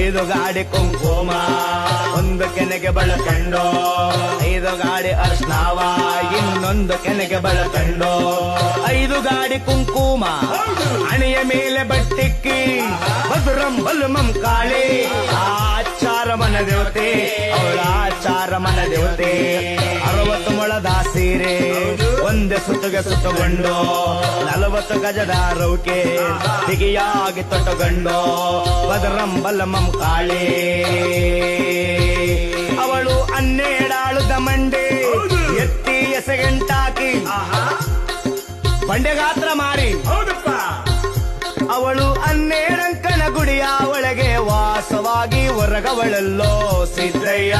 5 ಗಾಡಿ ಕುಂಕುಮ, 1 ಕೆನೆಗೆ ಬಳಕಂಡು, 5 ಗಾಡಿ ಅರ್ಶನಾವ, ಇನ್ನೊಂದು ಕೆನೆಗೆ ಬಳಕಂಡು, 5 ಗಾಡಿ ಕುಂಕುಮ, ಹಣೆಯ ಮೇಲೆ ಬಟ್ಟಿಕ್ಕಿ, ಭದ್ರಂ ಬಲಮಂ ಕಾಳಿ, ಆಚಾರ ಮನ ದೇವತೆ, ಅವಳ ಆಚಾರ ಮನ ದೇವತೆ. 60 ಮೊಳದ ಸೀರೆ, 1 ಸುತ್ತುಗೆ ಸುತ್ತುಕೊಂಡು, 40 ಗಜದ ರೌಕೆ, ಬಿಗಿಯಾಗಿ ತೊಟ್ಟುಕೊಂಡು, ಭದ್ರಂ ಬಲಮಂ ಕಾಳಿ. ಅವಳು 12 ದಮಂಡೆ ಎತ್ತಿ ಎಸೆಗಂಟಾಕಿ, ಬಂಡೆ ಗಾತ್ರ ಮಾರಿ, ಅವಳು 12 ಅಂಕಣ ಗುಡಿಯ ಒಳಗೆ ವಾಸವಾಗಿ ಹೊರಗವಳಲ್ಲೋ ಸಿದ್ದಯ್ಯ.